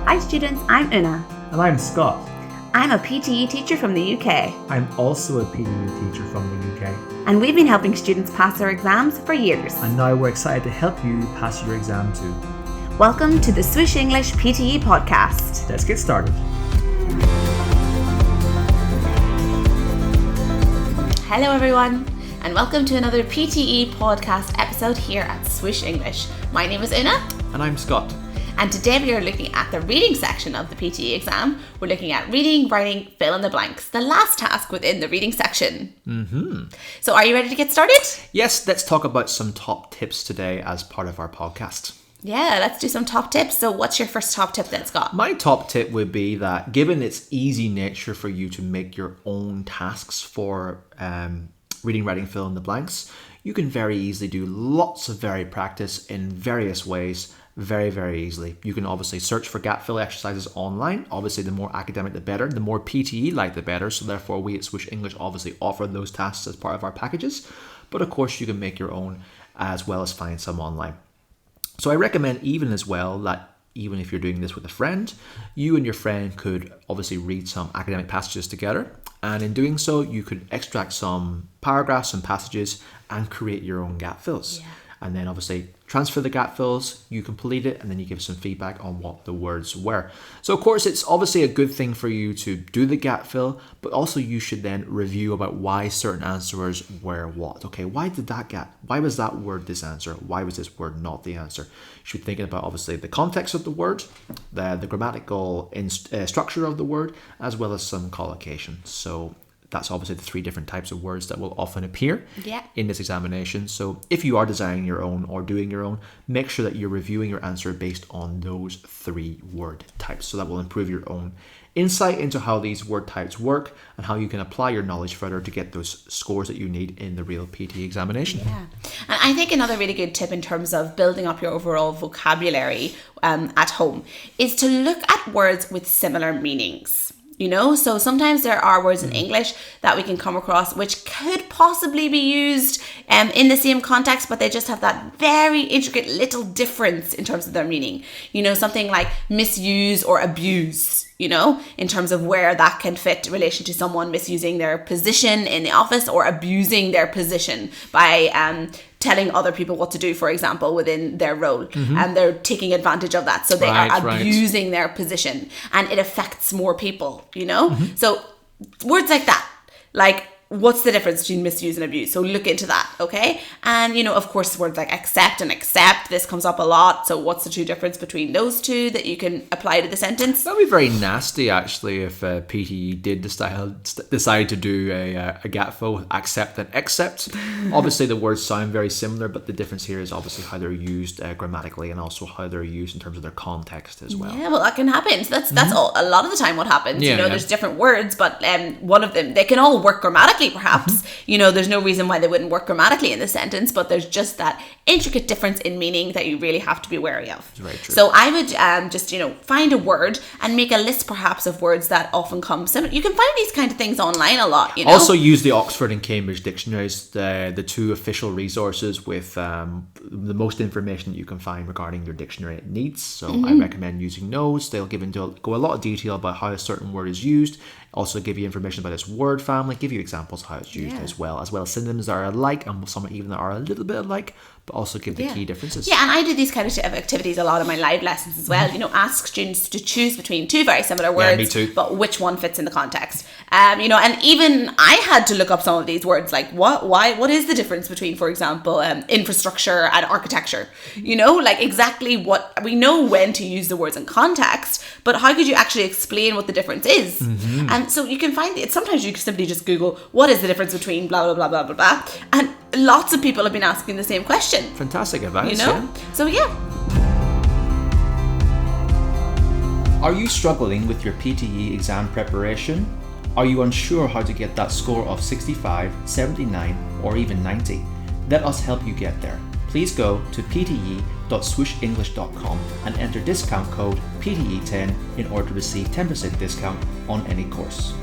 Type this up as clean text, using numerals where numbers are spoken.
Hi students, I'm Una. And I'm Scott. I'm a PTE teacher from the UK. I'm also a PTE teacher from the UK. And we've been helping students pass their exams for years. And now we're excited to help you pass your exam too. Welcome to the Swoosh English PTE podcast. Let's get started. Hello everyone, and welcome to another PTE podcast episode here at Swoosh English. My name is Una. And I'm Scott. And today we are looking at the reading section of the PTE exam. We're looking at reading, writing, fill in the blanks, the last task within the reading section. So are you ready to get started? Yes, let's talk about some top tips today as part of our podcast. Yeah, let's do some top tips. So what's your first top tip then, Scott? My top tip would be that given its easy nature for you to make your own tasks for reading, writing, fill in the blanks, you can very easily do lots of varied practice in various ways very, very easily. You can obviously search for gap fill exercises online. Obviously, the more academic, the better. The more PTE like, the better. So therefore, we at Swoosh English obviously offer those tasks as part of our packages. But of course, you can make your own as well as find some online. So I recommend even as well that even if you're doing this with a friend, you and your friend could obviously read some academic passages together. And in doing so, you could extract some paragraphs and passages and create your own gap fills. Yeah. And then obviously transfer the gap fills, you complete it, and then you give some feedback on what the words were. So of course, it's obviously a good thing for you to do the gap fill, but also you should then review about why certain answers were what. Okay, why was that word this answer? Why was this word not the answer? You should be thinking about obviously the context of the word, the grammatical structure of the word, as well as some collocations. So that's obviously the three different types of words that will often appear in this examination. So if you are designing your own or doing your own, make sure that you're reviewing your answer based on those three word types. So that will improve your own insight into how these word types work and how you can apply your knowledge further to get those scores that you need in the real PTE examination. Yeah, and I think another really good tip in terms of building up your overall vocabulary at home is to look at words with similar meanings. You know, so sometimes there are words in English that we can come across which could possibly be used in the same context, but they just have that very intricate little difference in terms of their meaning. You know, something like misuse or abuse, you know, in terms of where that can fit in relation to someone misusing their position in the office or abusing their position by telling other people what to do, for example, within their role, and they're taking advantage of that. So they are abusing their position, and it affects more people, you know? So words like that, like, what's the difference between misuse and abuse? So look into that, okay? And, you know, of course, words like accept and accept, this comes up a lot. So what's the true difference between those two that you can apply to the sentence? That would be very nasty, actually, if PTE did decide to do a gap fill with accept and accept. Obviously, the words sound very similar, but the difference here is obviously how they're used grammatically and also how they're used in terms of their context as well. Yeah, well, that can happen. So that's all, a lot of the time what happens. There's different words, but one of them, they can all work grammatically, perhaps. You know, there's no reason why they wouldn't work grammatically in the sentence, but there's just that intricate difference in meaning that you really have to be wary of. That's very true. So I would just, find a word and make a list perhaps of words that often come similar. You can find these kind of things online a lot, you know. Also use the Oxford and Cambridge dictionaries, the two official resources with the most information that you can find regarding your dictionary needs. So I recommend using those. They'll go a lot of detail about how a certain word is used. Also give you information about its word family, give you examples of how it's used as well as synonyms that are alike and some even that are a little bit alike, but also give the key differences. Yeah, and I do these kind of activities a lot in my live lessons as well. Ask students to choose between two very similar words, me too. But which one fits in the context. And even I had to look up some of these words, like what is the difference between, for example, infrastructure and architecture? Like exactly what we know when to use the words in context, but how could you actually explain what the difference is? And so you can find it. Sometimes you can simply just Google what is the difference between blah blah blah blah blah blah, and lots of people have been asking the same question. Fantastic advice. So Are you struggling with your PTE exam preparation? Are you unsure how to get that score of 65, 79, or even 90? Let us help you get there. Please go to pte.swooshenglish.com and enter discount code PTE10 in order to receive 10% discount on any course.